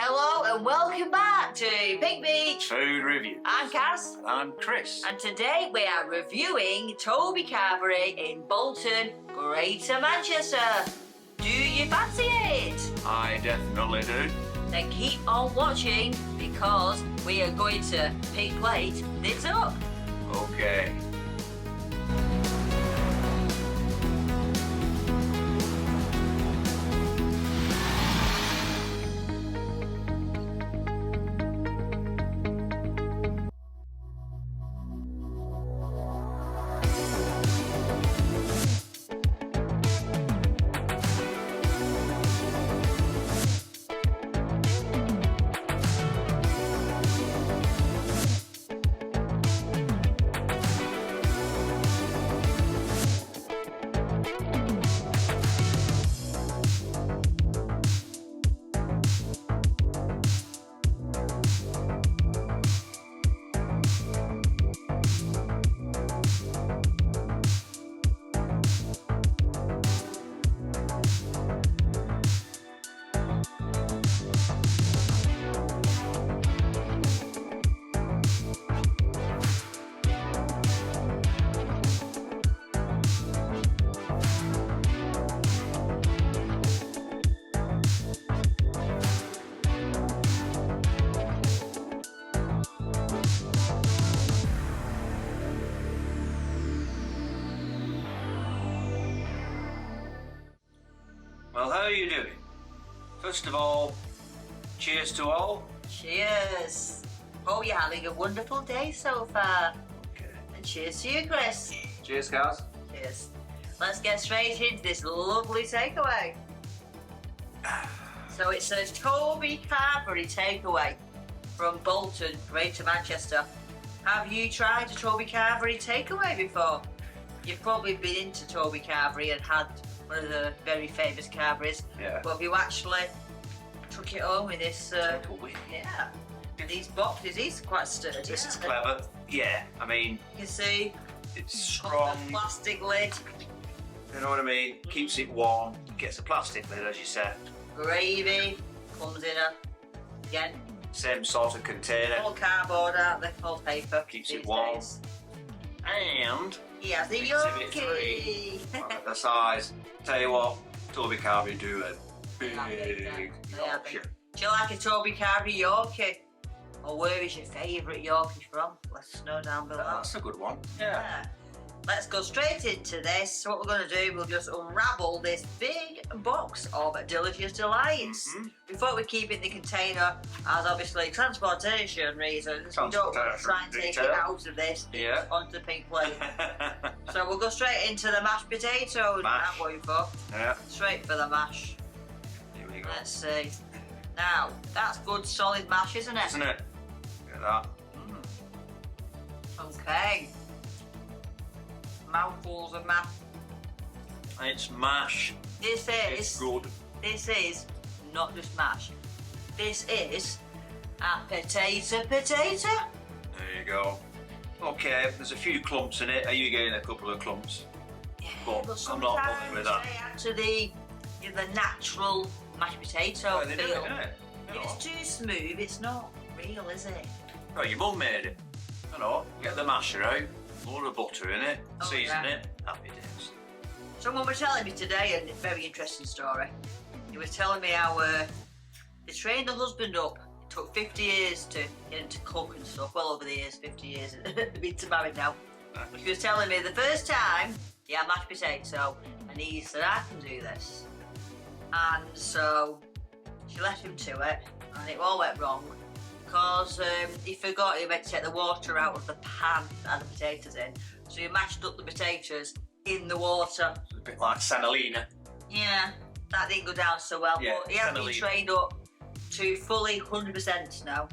Hello and welcome back to Pink Beach Food Review. I'm Kaz. And I'm Chris. And today we are reviewing Toby Carvery in Bolton, Greater Manchester. Do you fancy it? I definitely do. Then keep on watching because we are going to pick plate this up. Okay. Well, how are you doing? First of all, cheers to all. Cheers. Hope you're having a wonderful day so far. Okay. And cheers to you, Chris. Cheers, guys. Cheers. Let's get straight into this lovely takeaway. So it's a Toby Carvery takeaway from Bolton, Greater Manchester. Have you tried a Toby Carvery takeaway before? You've probably been into Toby Carvery and had one of the very famous Carverys. Yeah. But have you actually took it home with this? Yeah. These boxes, these are quite sturdy. This is aren't they? clever. Yeah, I mean, You can see it's strong. the plastic lid. You know what I mean? Keeps it warm. Gets a plastic lid, as you said. Gravy comes in a, again, Same sort of container. all cardboard, aren't they? All paper. Keeps it these warm. days. And He has the Exhibit Yorkie. the size. Tell you what, Toby Carvery do a big They have big. Yorkshire. Do you like a Toby Carvery Yorkie? Or where is your favourite Yorkie from? Let us know down below. That's a good one. Yeah. Yeah. Let's go straight into this. What we're going to do, we'll just unravel this big box of delicious delights. Mhm. Before we keep it in the container, as obviously transportation reasons, we don't want to try and take it Transportation out of this Yeah. onto the pink plate. So we'll go straight into the mashed potatoes. Mash. That way for. Yeah. Straight for the mash. Here we go. Let's see. Now, that's good solid mash, isn't it? Isn't it? Look at that. Okay. Mouthfuls of mash. It's mash. This It's is good. not just mash. This is a potato. There you go. Okay, there's a few clumps in it. Are you getting a couple of clumps? Yeah, But I'm not bothered with that. they add to the natural mashed potato Oh, they do it, feel. innit? You know. It's too smooth. It's not real, is it? Oh, your mum made it. You know, get the masher out, load of butter in it, Oh, season yeah. it, happy days. Someone was telling me today a very interesting story. He was telling me how they trained the husband up. It took 50 years to get him to cook and stuff. Well over the years, 50 years. They've been married now. He was telling me the first time he had mashed potato and he said, I can do this. And so she left him to it and it all went wrong because he forgot he meant to take the water out of the pan that had the potatoes in. So he mashed up the potatoes in the water. It's a bit like Sanalina. Yeah, that didn't go down so well, Yeah, but he has been semolina. trained up to fully 100% now.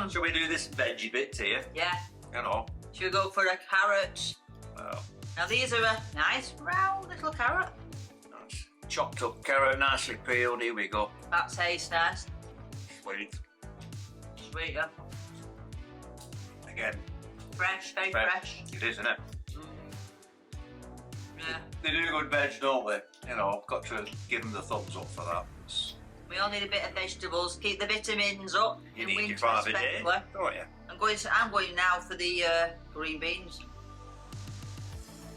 Shall we do this veggie bit here? Yeah, You know, should we go for a carrot? well, Now these are a nice round little carrot. nice. Chopped up carrot, nicely peeled. Here we go. That tastes nice. Sweet. Sweet, yeah. Again, Fresh, very fresh. it is, isn't it? Yeah. They do good veg, don't they? You know, I've got to give them the thumbs up for that. We all need a bit of vegetables. Keep the vitamins up You in need your winter, five a day, especially. don't you? I'm going now for the green beans.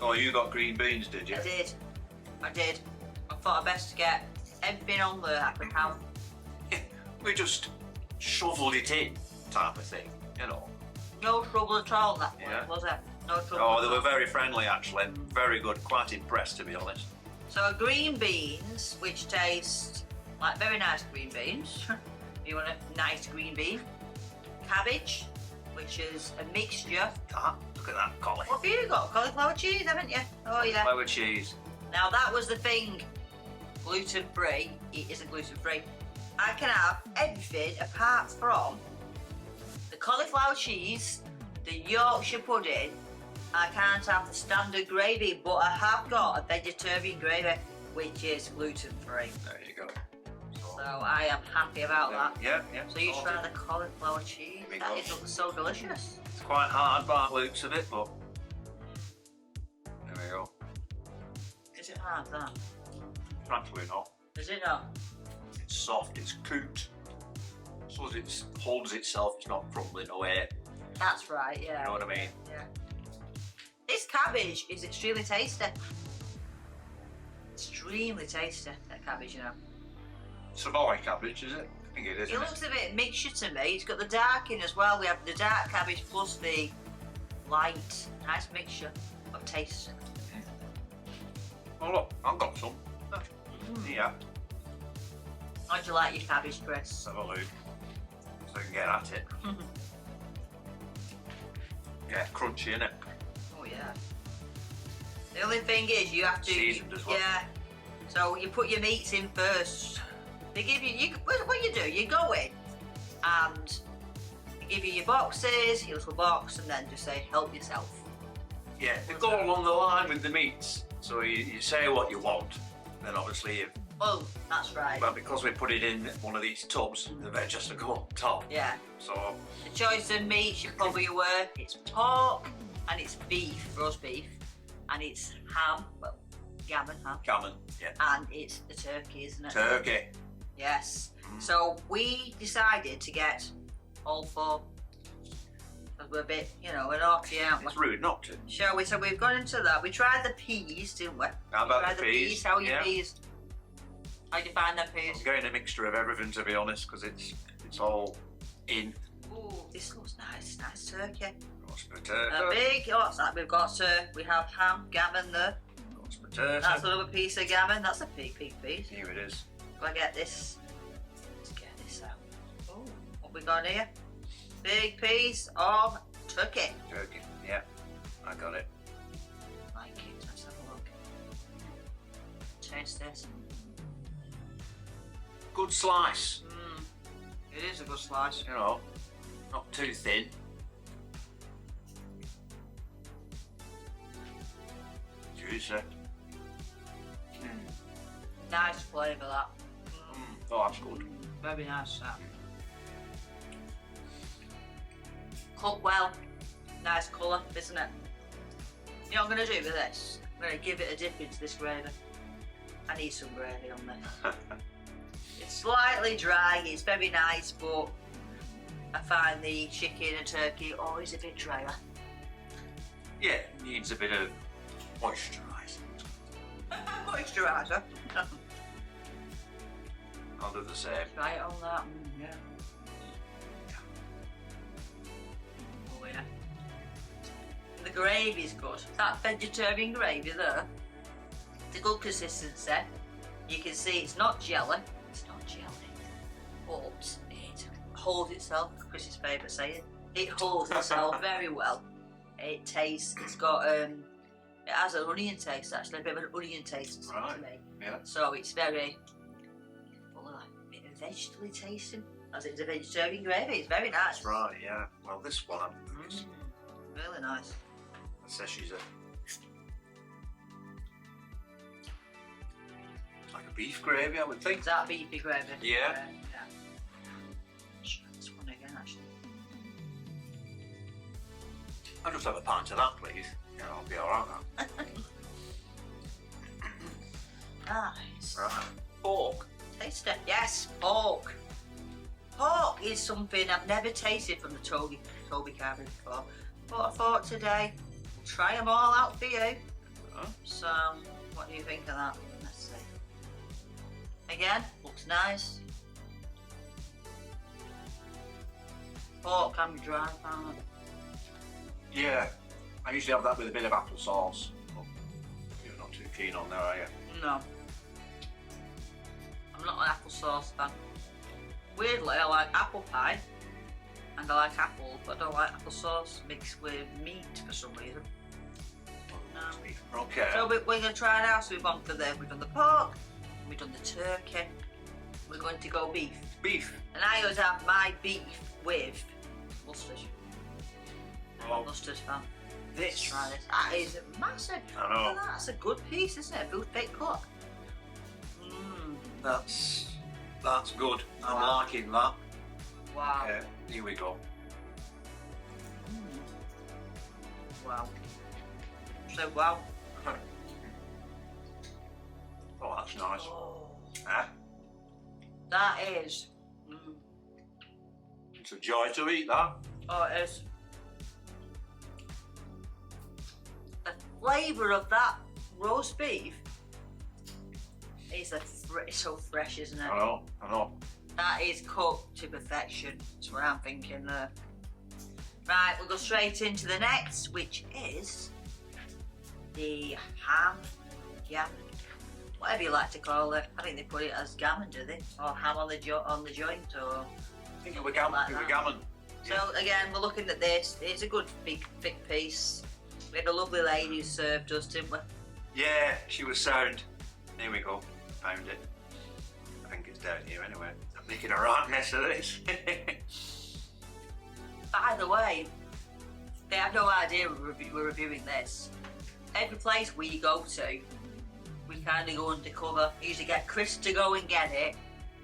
Oh, you got green beans, did you? I did. I thought I'd best get everything on there I can have. We just shoveled it in, type of thing, you know. No trouble at all, that Yeah. one, was it? No trouble. Oh, at they all. were very friendly, actually. Very good. Quite impressed, to be honest. So green beans, which taste like very nice green beans. You want a nice green bean. Cabbage, which is a mixture. Ah, look at that cauliflower. What have you got? Cauliflower cheese, haven't you? Oh yeah. Cheese. Now that was the thing. Gluten-free. It isn't gluten-free. I can have everything apart from the cauliflower cheese, the Yorkshire pudding. I can't have the standard gravy, but I have got a vegetarian gravy, which is gluten-free. There you go. So I am happy about that. Yeah. So you try the cauliflower cheese. Here we That go. is looks so delicious. It's quite hard by the looks of it, but there we go. Is it hard, that? Frankly not. Is it not? It's soft, it's cooked. So as it holds itself, it's not crumbling away. That's right, yeah. You know what I mean? Yeah. This cabbage is extremely tasty. Extremely tasty, that cabbage, you know. Savoy cabbage, is it? I think it is. It isn't looks a bit mixture to me. It's got the dark in as well. We have the dark cabbage plus the light. Nice mixture of taste. Oh look, I've got some. Yeah. How do you like your cabbage, Chris? Let's have a look. So I can get at it. Yeah, crunchy, innit? Oh yeah. The only thing is you have to Seasoned as well. Yeah. So you put your meats in first. They give you what you do, you go in and they give you your boxes, your little box, and then just say help yourself. Yeah, they go along the line with the meats. So you say what you want, then obviously you. Oh, that's right. But because we put it in one of these tubs, the veg has to go on top. Yeah. So The choice of meats you're probably aware, it's pork and it's beef, roast beef, and it's ham, well, gammon ham, gammon, yeah. and it's the turkey, isn't it? Turkey. Yes. So we decided to get all four. We're a bit, you know, we're naughty, aren't we? It's rude not to. Shall we? So we've gone into that. We tried the peas, didn't we? How about tried the peas? How are your Yeah. peas? How do you find them peas? I'm getting a mixture of everything, to be honest, because it's all in. Ooh, this looks nice. Nice turkey. Roast potato. A big, what's that? We've got, we have ham, gammon there. Roast potato. That's another piece of gammon. That's a big piece. Here it is. Do I get this? Let's get this out. Oh, what we got here? Big piece of turkey. Turkey. Yeah, I got it. Like it. Let's have a look. Taste this. Good slice. It is a good slice. You know, not too thin. Juicy. Nice flavour that. Oh, that's good. Very nice that. Cooked well. Nice colour, isn't it? You know what I'm going to do with this? I'm going to give it a dip into this gravy. I need some gravy on this. It's slightly dry, it's very nice, but I find the chicken and turkey always a bit drier. Yeah, it needs a bit of moisturiser. Moisturiser. I'll do the same. Try it on that. Yeah. Oh yeah. The gravy's good. That vegetarian gravy there. It's a good consistency. You can see it's not jelly. It's not jelly. But it holds itself. Chris's favourite saying. It holds itself very well. It tastes. It's got it has an onion taste actually. A bit of an onion taste Right. to me. Yeah. So it's very full of a bit of vegetable tasting. As it's a vegetarian gravy. It's very nice. That's right, yeah. Well, this one, it's, Really nice. it says she's like a beef gravy, I would think. Is that beefy gravy? Yeah. Yeah. Try this one again, actually. I'll just have a pint of that, please. Yeah, I'll be alright now. Nice. Right. Pork. Taste it. Yes, pork. Pork is something I've never tasted from the Toby Carvery before. But I thought today, try them all out for you. Huh? So, what do you think of that? Let's see. Again, looks nice. Pork can be dry, can't it? Yeah, I usually have that with a bit of applesauce. But you're not too keen on that, are you? No. I'm not an applesauce fan. Weirdly, I like apple pie and I like apples, but I don't like applesauce mixed with meat for some reason. No. Okay. So we're going to try it out. So we've done the pork, we've done the turkey, we're going to go beef. Beef. And I always have my beef with mustard. Oh, Mustard fan. Let's try this. That is massive. I know. Look at that. That's a good piece, isn't it? Good big cut. that's good. I'm Wow. liking that. Wow. Okay, here we go. Wow. So wow. Oh, that's nice. Oh, Ah, that is. it's a joy to eat that. Oh, it is. The flavour of that roast beef is so fresh, isn't it? I know. That is cooked to perfection. That's what I'm thinking there. Right, we'll go straight into the next, which is the ham, whatever you like to call it. I think they put it as gammon, do they? Or ham on the joint, or I think it was gammon. like It was that. gammon. So again, we're looking at this. It's a good big thick piece. We had a lovely lady who served us, didn't we? Yeah, she was sound. Here we go. Found it. I think it's down here anyway. I'm making a right mess of this. By the way, they have no idea we're reviewing this. Every place we go to, we kind of go undercover. I usually get Chris to go and get it,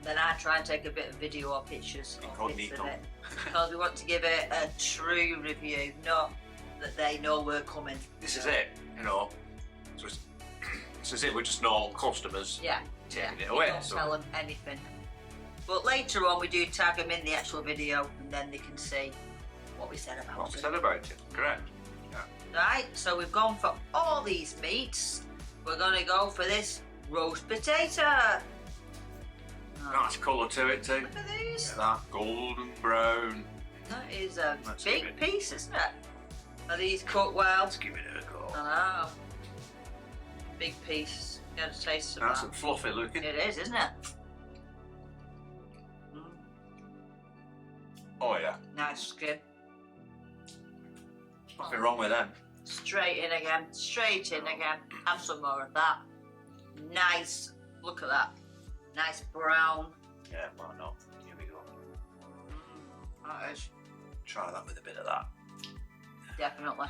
then I try and take a bit of video or pictures of bits of it. Because we want to give it a true review, not that they know we're coming. This is it, you know. So it's as if we're just normal customers. Yeah, taking it you away. don't So tell them anything. But later on we do tag them in the actual video and then they can see what we said about what we it. said about it, correct? Yeah. Right, so we've gone for all these meats. We're going to go for this roast potato. Oh, Nice colour to it too. look at these. Look at that golden brown. That is a Let's big give it- piece, isn't it? Are these cooked well? Let's give it a go. I know. Big piece. You got to taste some of Nice that. and fluffy looking. It is, isn't it? Oh yeah, Nice skin. nothing wrong with them. Straight in again. Straight in again. Have some more of that. Nice. Look at that. Nice brown. Yeah, why not? Here we go. That is Try that with a bit of that. definitely.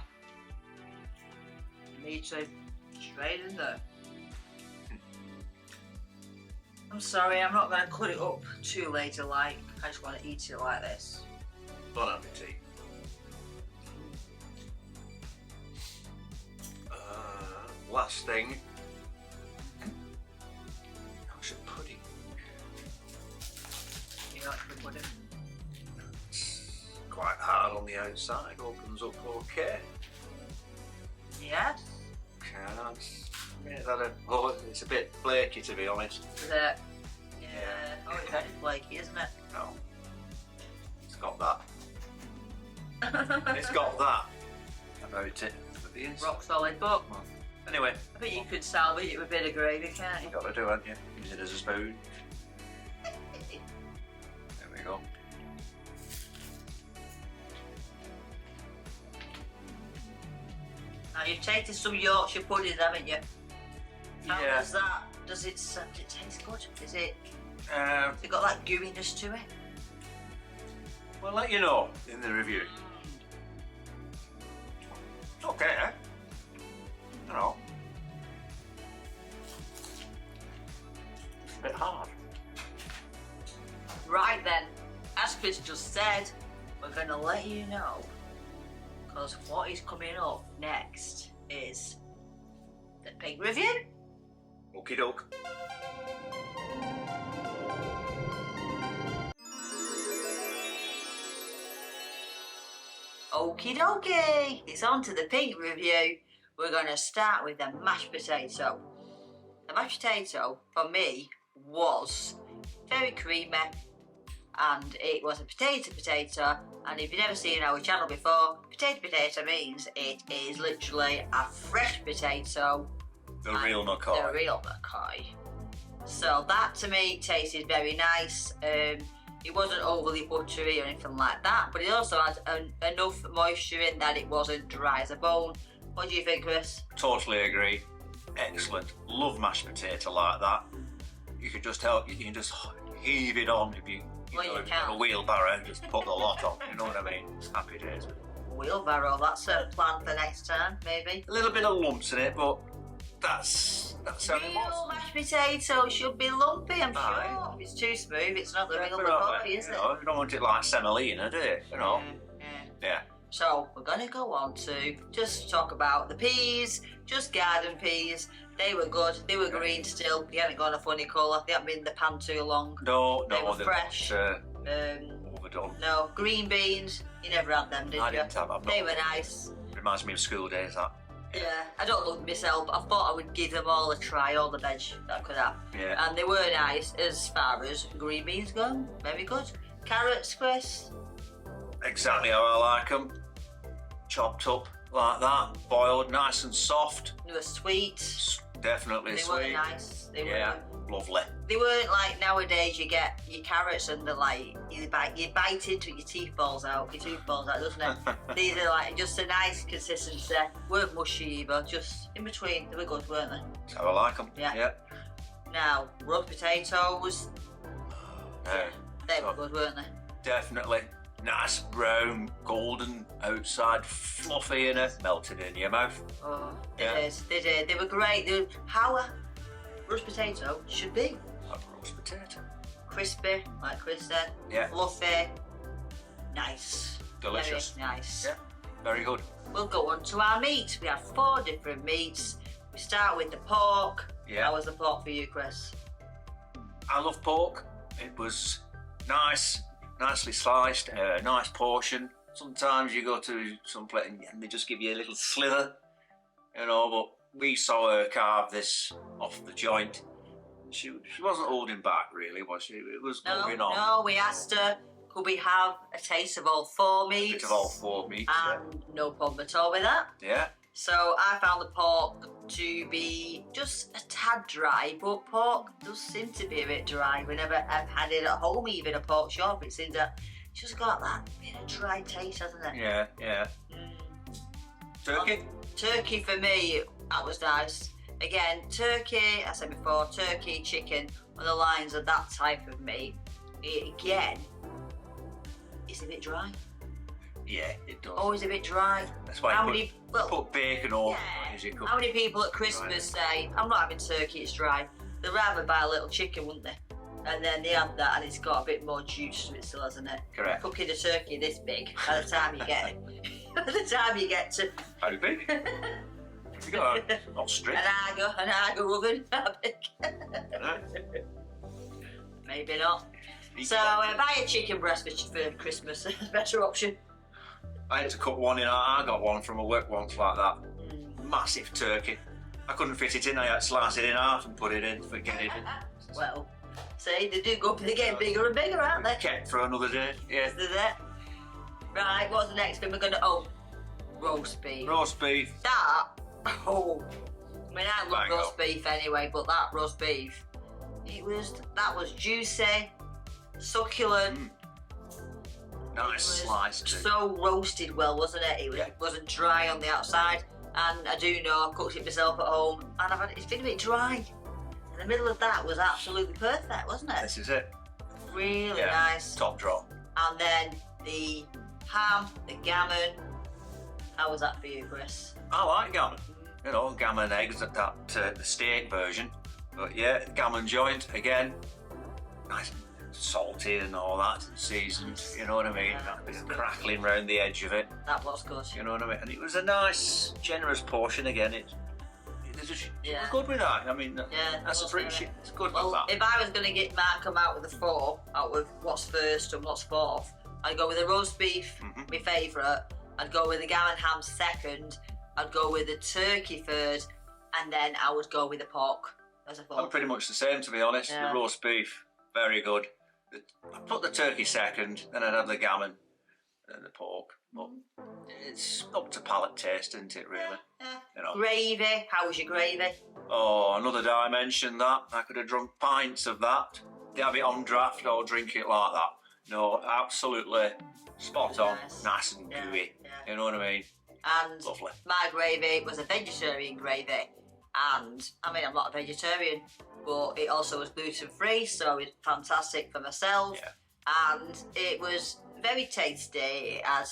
Me too. Straight in there. I'm sorry, I'm not going to cut it up too later-like. I just want to eat it like this. Bon appetit. Last thing. That's a pudding. You like the pudding? It's quite hard on the outside. Opens up okay. Yes. It's a bit flaky to be honest. Is it? Yeah. Oh, it's very flaky, isn't it? No. It's got that. It's got that about it. But the inside. Rock solid, but Anyway, I think you could salvage it with a bit of gravy, can't you you? got to do, haven't you? Use it as a spoon. There we go. Now you've tasted some Yorkshire puddings, haven't you? How Yeah. does that? Does it taste good? Is it? Um, Has it got that gooiness to it? we'll let you know in the review. It's okay, eh? You know. It's a bit hard. Right then, as Chris just said, we're going to let you know, because what is coming up next is the pig review. Okie doke. Okie dokie, it's on to the pink review. We're going to start with the mashed potato. The mashed potato, for me, was very creamy, and it was a potato, and if you've never seen our channel before, potato means it is literally a fresh potato. The real McCoy. The real McCoy. So that to me tasted very nice. It wasn't overly buttery or anything like that, but it also had enough moisture in that it wasn't dry as a bone. What do you think, Chris? Totally agree. Excellent. Love mashed potato like that. You can just heave it on if you can. a wheelbarrow and just put the lot on. You know what I mean? It's happy days. Wheelbarrow, that's a plan for next time, maybe. A little bit of lumps in it, but that's how it Real was. mashed potato should be lumpy, I'm Aye. sure. If it's too smooth, it's not the real But not, McCoy, is it? You don't want it like semolina, do you? You know? Yeah. So we're going to go on to just talk about the peas, just garden peas. They were good. They were green still. They hadn't gone a funny colour. They hadn't been in the pan too long. No, They were they're fresh. not, overdone. No, green beans. You never had them, did you? I didn't have them. They were nice. Reminds me of school days, that. Yeah, I don't love them myself, but I thought I would give them all a try, all the veg that I could have. Yeah. And they were nice as far as green beans go. Very good. Carrots, Chris. Exactly how I like them. Chopped up like that, boiled nice and soft. They were sweet. Definitely They sweet. were nice. They Yeah, lovely. They weren't like nowadays. You get your carrots and they're like you bite into it, your teeth falls out. Your tooth falls out, doesn't it? These are like just a nice consistency. Weren't mushy either. Just in between. They were good, weren't they? That's how I like them. Yeah. Now roast potatoes. No, They were good, weren't they? definitely. Nice brown, golden outside, fluffy inner, melted in your mouth. Oh, Yeah. They did. They were great. They were how a roast potato should be. Like roast potato. Crispy, like Chris said. Yeah. Fluffy. Nice. Delicious. Very nice. Yeah, very good. We'll go on to our meat. We have 4 different meats. We start with the pork. Yeah. How was the pork for you, Chris? I love pork. It was nice, nicely sliced, a nice portion. Sometimes you go to some place and they just give you a little slither, you know, but we saw her carve this off the joint. She wasn't holding back really, was she? It was going on. No, we asked her, could we have a taste of all 4 A meats? bit of all 4 meats. And no problem at all with that. Yeah. So I found the pork to be just a tad dry, but pork does seem to be a bit dry. Whenever I've had it at home, even a pork shop, it seems that it's just got that bit of dry taste, hasn't it? Yeah, yeah. Turkey? Turkey for me, that was nice. Again, turkey, I said before, turkey, chicken, on the lines of that type of meat. Again, it's a bit dry. Yeah, it does. Always a bit dry. That's why put bacon over yeah. as you cook. How many people at Christmas say, I'm not having turkey, it's dry. They'd rather buy a little chicken, wouldn't they? And then they have that and it's got a bit more juice to it still, hasn't it? Correct. Cooking a turkey this big, by the time you get it. By the time you get to How big? You got an ostrich. an Argo oven, how big? Maybe not. So buy a chicken breast for Christmas, better option. I had to cut one in. I got one from a work once like that. Massive turkey. I couldn't fit it in. I had to slice it in half and put it in. Forget it. Well, see, they do go, they get bigger and bigger, aren't they? Kept for another day. Yeah. Is that it? Right, what's the next thing we're going to... Oh, roast beef. Roast beef. That... Oh. I mean, I love Bang roast up. beef anyway, but that roast beef, that was juicy, succulent. Nice slice too. So roasted well, wasn't it? It wasn't dry on the outside. And I do know I've cooked it myself at home, and it's been a bit dry. And the middle of that was absolutely perfect, wasn't it? This is it. Really nice. Top draw. And then the ham, the gammon. How was that for you, Chris? I like gammon. You know, gammon eggs at that the steak version. But yeah, gammon joint again. Nice, salty and all that, and seasoned. You know what I mean? That bit of crackling round the edge of it. That was good. You know what I mean? And it was a nice, generous portion again. It was good with that. I mean, that's appreciated. It's good with that. If I was going to get Mark come out with a 4 out of what's first and what's fourth, I'd go with the roast beef, my favourite, I'd go with the gammon ham second, I'd go with the turkey third, and then I would go with the pork as a fourth. I'm pretty much the same, to be honest. Yeah. The roast beef, very good. I'd put the turkey second, then I'd have the gammon and the pork. But it's up to palate taste, isn't it, really? Yeah. You know. Gravy, how was your gravy? Oh, another dimension that. I could have drunk pints of that. They have it on draft or drink it like that. No, absolutely spot on. Nice and gooey. Yeah. You know what I mean? And Lovely. my gravy was a vegetarian gravy. And, I mean, I'm not a vegetarian, but it also was gluten-free, so it's fantastic for myself. Yeah. And it was very tasty. It had,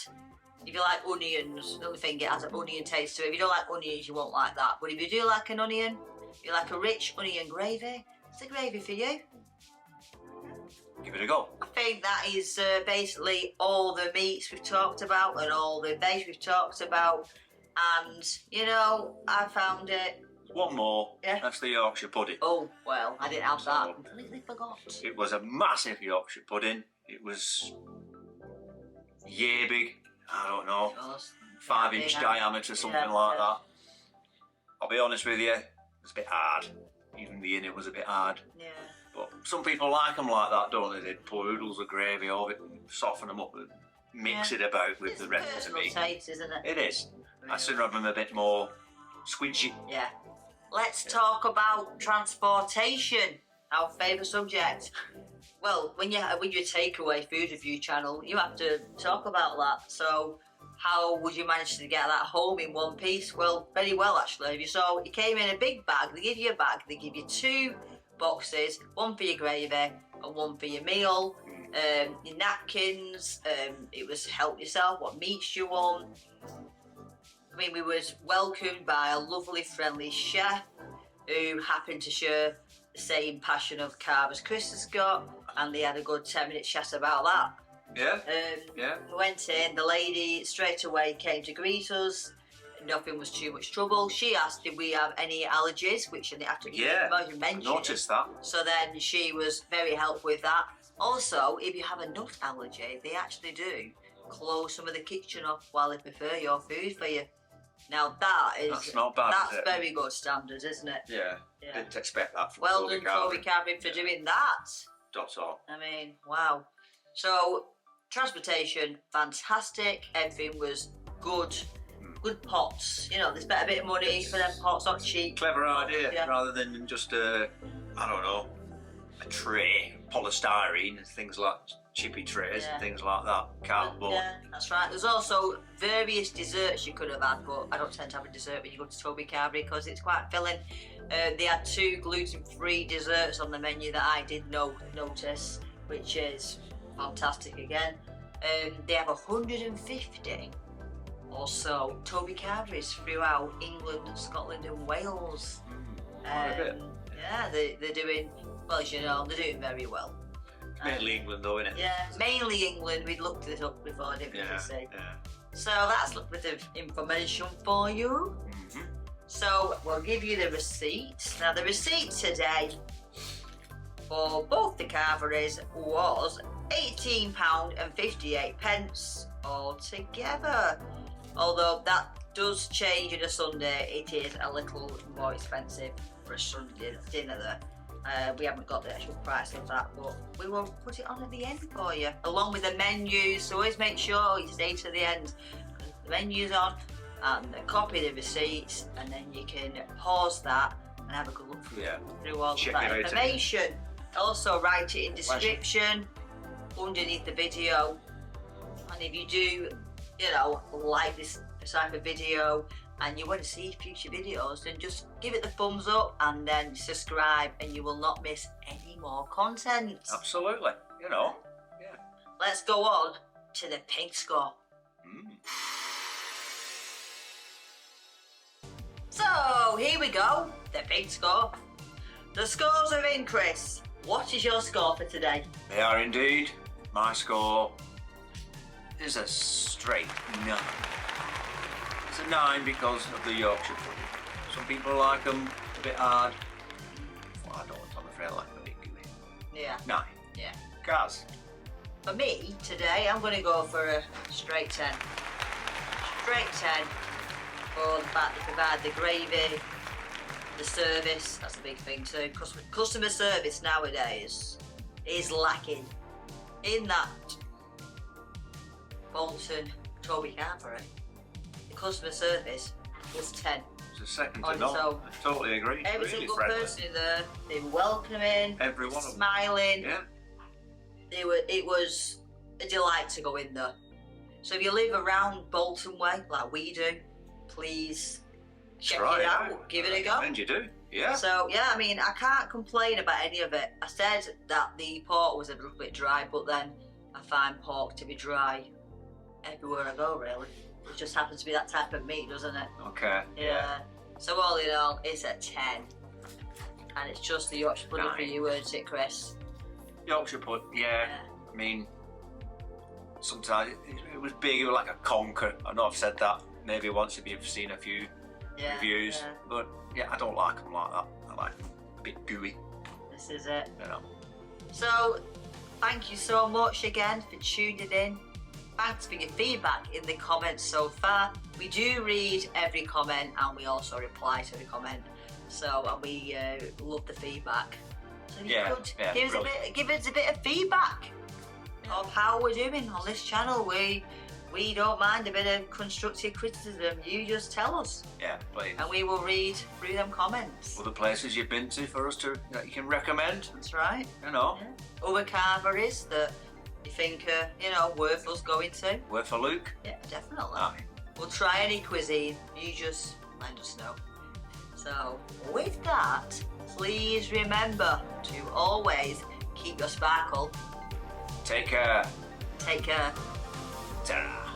if you like onions, the only thing, it has an onion taste to it. If you don't like onions, you won't like that. But if you do like an onion, if you like a rich onion gravy, it's a gravy for you. Give it a go. I think that is basically all the meats we've talked about and all the veg we've talked about. And, you know, I found it... One more. Yeah. That's the Yorkshire pudding. Oh, well, I didn't have that. So- Completely forgot. It was a massive Yorkshire pudding. It was yay big. I don't know, 5-inch diameter, something like that. I'll be honest with you, it's a bit hard. Even the inner was a bit hard. Yeah. But some people like them like that, don't they? They pour oodles of gravy over it and soften them up and mix it about with It's the rest of the personal meat. taste, isn't it? It is. Really. I sooner have them a bit more squidgy. Yeah. Let's talk about transportation, our favourite subject. Well, when you're takeaway food review channel, you have to talk about that. So, how would you manage to get that home in one piece? Well, very well actually. If you saw, it came in a big bag. They give you a bag. They give you 2 boxes, one for your gravy and one for your meal. Your napkins. It was help yourself. What meats you want. I mean, we was welcomed by a lovely, friendly chef who happened to share the same passion of carb as Chris has got, and they had a good 10-minute chat about that. Yeah. Yeah. We went in, the lady straight away came to greet us. Nothing was too much trouble. She asked if we have any allergies, which I have to mention. Noticed that. So then she was very helpful with that. Also, if you have a nut allergy, they actually do close some of the kitchen off while they prepare your food for you. Now That's not bad. That's is it? very good standards, isn't it? Yeah. Yeah. Didn't expect that from Well Toby done, Toby Carvery, for Yeah. doing that. Dot on. I mean, wow. So, transportation, fantastic. Everything was good. Good pots. You know, there's better bit of money for them pots, not cheap. Clever idea, Yeah. rather than just a tray, polystyrene and things like chippy trays Yeah. and things like that, cardboard. Yeah, that's right. There's also various desserts you could have had, but I don't tend to have a dessert when you go to Toby Carvery because it's quite filling. They had 2 gluten-free desserts on the menu that I did notice, which is fantastic again. They have 150 or so Toby Carverys throughout England, Scotland and Wales. Quite a bit. Yeah, they're doing, well, as you know, they're doing very well. Mainly England though, innit? Yeah, mainly England. We'd looked it up before, didn't we? Yeah. To see. Yeah. So that's a bit of information for you. Mhm. So we'll give you the receipt. Now the receipt today for both the Carverys was £18.58 altogether. Although that does change on a Sunday, it is a little more expensive for a Sunday dinner there. We haven't got the actual price of that, but we will put it on at the end for you, along with the menus. So always make sure you stay to the end. The menu's on, and a copy of the receipts, and then you can pause that and have a good look through all Check that it out. information. Also write it in description underneath the video, and if you do, like this type of video and you want to see future videos, then just give it the thumbs up and then subscribe, and you will not miss any more content. Absolutely. Yeah. Let's go on to the pink score. So here we go, the pink score. The scores are in, Chris. What is your score for today? They are indeed. My score is a straight 9. It's a 9 because of the Yorkshire pudding. Some people like them a bit hard. Well, I don't, I'm afraid I like them a bit gooey. Yeah. 9. Yeah. Kaz. For me, today, I'm going to go for a straight 10. straight 10 for the fact they provide the gravy, the service. That's a big thing too. Customer service nowadays is lacking. In that Bolton Toby Carvery, the customer service was 10. It's a second to On its none. own. I totally agree. Every Really single friendly. person in there, they were welcoming, Every one of them. smiling. Yeah. It was a delight to go in there. So if you live around Bolton Way, like we do, please check Try it out. Give it a go. And you do. Yeah. So yeah, I mean, I can't complain about any of it. I said that the pork was a little bit dry, but then I find pork to be dry everywhere I go, really. It just happens to be that type of meat, doesn't it? Okay. Yeah. So all in all, it's a 10. And it's just the Yorkshire pudding for 9. you, isn't it, Chris? Yorkshire pudding. Yeah. I mean, sometimes it was big. It was like a conker. I know I've said that maybe once if you've seen a few Yeah, reviews, yeah. but yeah, I don't like them like that. I like them a bit gooey. This is it. You know. So, thank you so much again for tuning in. Thanks for your feedback in the comments so far. We do read every comment and we also reply to the comment. So, and we love the feedback. So if you could give us a bit of feedback of how we're doing on this channel. We don't mind a bit of constructive criticism. You just tell us. Yeah, please. And we will read through them comments. Other places you've been to for us that you can recommend. That's right. You know. Yeah. Other carveries that you think are, worth us going to. Worth a look. Yeah, definitely. Aye. We'll try any cuisine. You just let us know. So, with that, please remember to always keep your sparkle. Take care. Take care. Ta-ra.